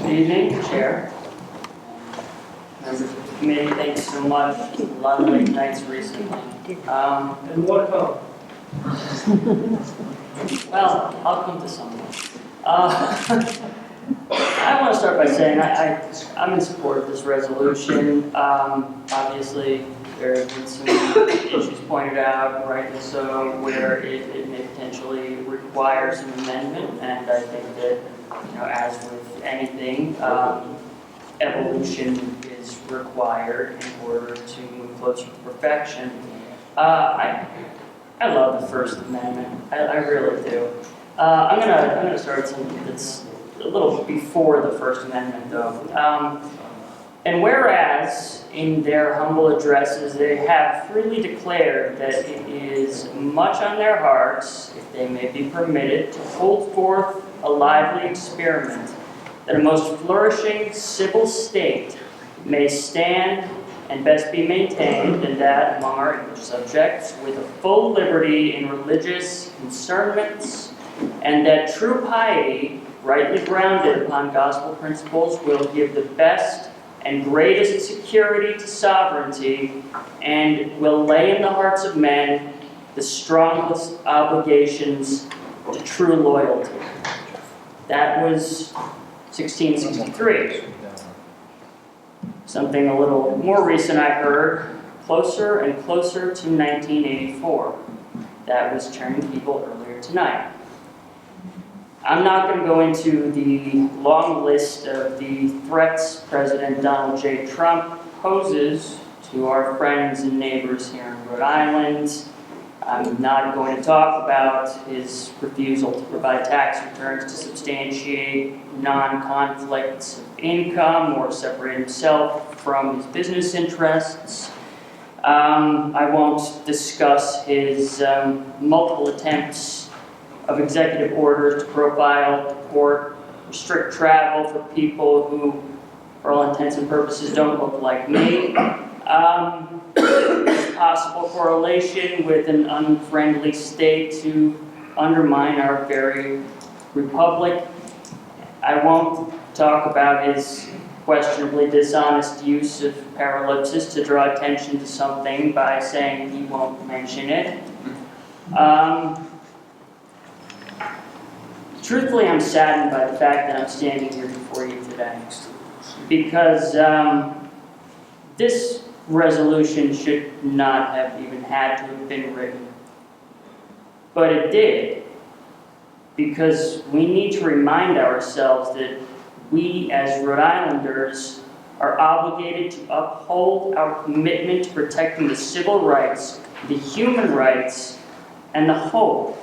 Good evening, Chair. Members of the committee, thanks so much. A lot of late nights recently. And more to come. Well, I'll come to some. I want to start by saying I'm in support of this resolution. Obviously, there have been some issues pointed out, rightly so, where it may potentially require some amendment, and I think that, as with anything, evolution is required in order to move closer to perfection. I love the First Amendment. I really do. I'm gonna start with something that's a little before the First Amendment, though. And whereas in their humble addresses they have freely declared that it is much on their hearts, if they may be permitted, to hold forth a lively experiment, that a most flourishing civil state may stand and best be maintained, and that among our English subjects, with a full liberty in religious concernments, and that true piety, rightly grounded upon gospel principles, will give the best and greatest security to sovereignty, and will lay in the hearts of men the strongest obligations to true loyalty. That was 1663. Something a little more recent I heard, closer and closer to 1984. That was Chairman People earlier tonight. I'm not going to go into the long list of the threats President Donald J. Trump poses to our friends and neighbors here in Rhode Island. I'm not going to talk about his refusal to provide tax returns to substantiate non-conflicts of income or separate himself from his business interests. I won't discuss his multiple attempts of executive orders to profile, deport, restrict travel for people who, for all intents and purposes, don't look like me. Possible correlation with an unfriendly state to undermine our very republic. I won't talk about his questionably dishonest use of parallelsis to draw attention to something by saying he won't mention it. Truthfully, I'm saddened by the fact that I'm standing here before you today, because this resolution should not have even had to have been written. But it did, because we need to remind ourselves that we as Rhode Islanders are obligated to uphold our commitment to protecting the civil rights, the human rights, and the hope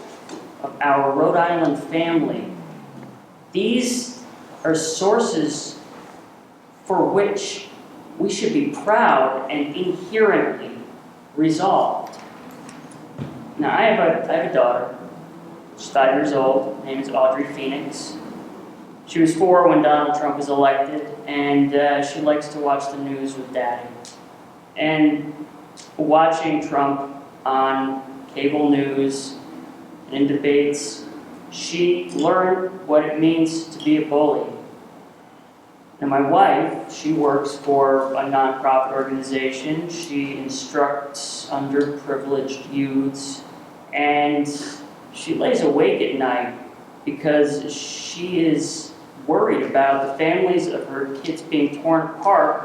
of our Rhode Island family. These are sources for which we should be proud and inherently resolved. Now, I have a daughter. She's 5 years old. Her name is Audrey Phoenix. She was 4 when Donald Trump was elected, and she likes to watch the news with Daddy. And watching Trump on cable news and in debates, she learned what it means to be a bully. And my wife, she works for a nonprofit organization. She instructs underprivileged youths, and she lays awake at night because she is worried about the families of her kids being torn apart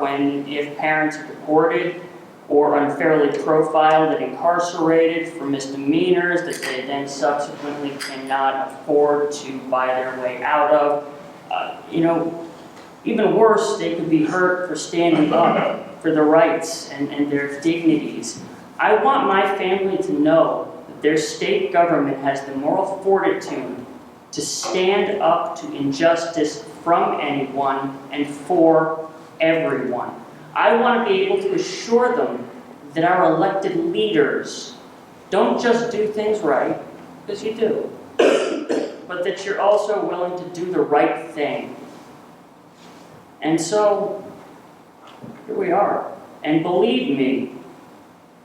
if parents are deported or unfairly profiled and incarcerated for misdemeanors that they then subsequently cannot afford to buy their way out of. Even worse, they could be hurt for standing up for their rights and their dignities. I want my family to know that their state government has the moral fortitude to stand up to injustice from anyone and for everyone. I want to be able to assure them that our elected leaders don't just do things right, because you do, but that you're also willing to do the right thing. And so, here we are. And believe me,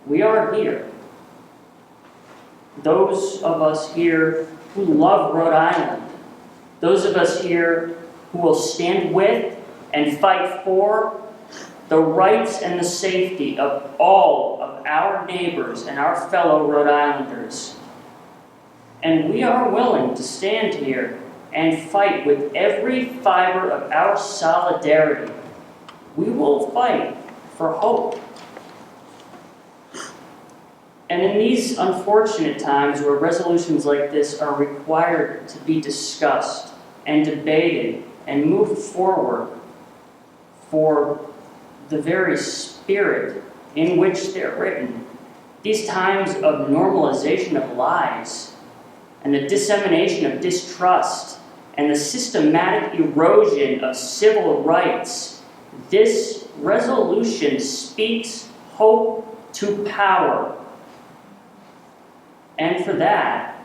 we are here. Those of us here who love Rhode Island, those of us here who will stand with and fight for the rights and the safety of all of our neighbors and our fellow Rhode Islanders. And we are willing to stand here and fight with every fiber of our solidarity. We will fight for hope. And in these unfortunate times where resolutions like this are required to be discussed and debated and moved forward for the very spirit in which they're written, these times of normalization of lies and the dissemination of distrust and the systematic erosion of civil rights, this resolution speaks hope to power. And for that,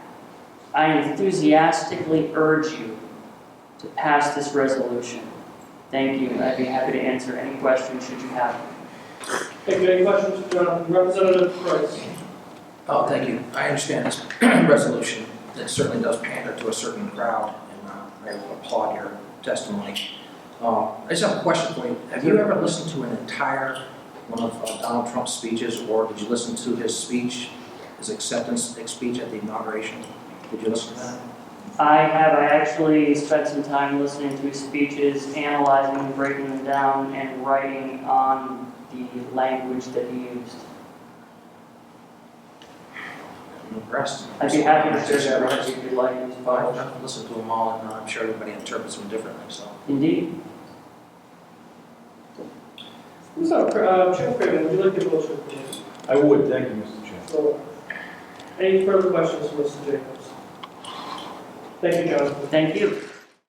I enthusiastically urge you to pass this resolution. Thank you. I'd be happy to answer any questions should you have them. Thank you. Any questions, Representative Price? Oh, thank you. I understand this resolution. It certainly does pander to a certain crowd, and I will applaud your testimony. I just have a question for you. Have you ever listened to an entire one of Donald Trump's speeches, or did you listen to his speech, his acceptance speech at the inauguration? Did you listen to that? I have. I actually spent some time listening to his speeches, analyzing them, breaking them down, and writing on the language that he used. I'm impressed. I'd be happy to share that with you if you'd like these I've files. listened to them all, and I'm sure everybody interprets them differently, so. Indeed. So, Chair Craven, would you like the motion, please? I would, thank you, Mr. Chair. So, any further questions for Mr. Jacobs? Thank you, Jonathan. Thank you.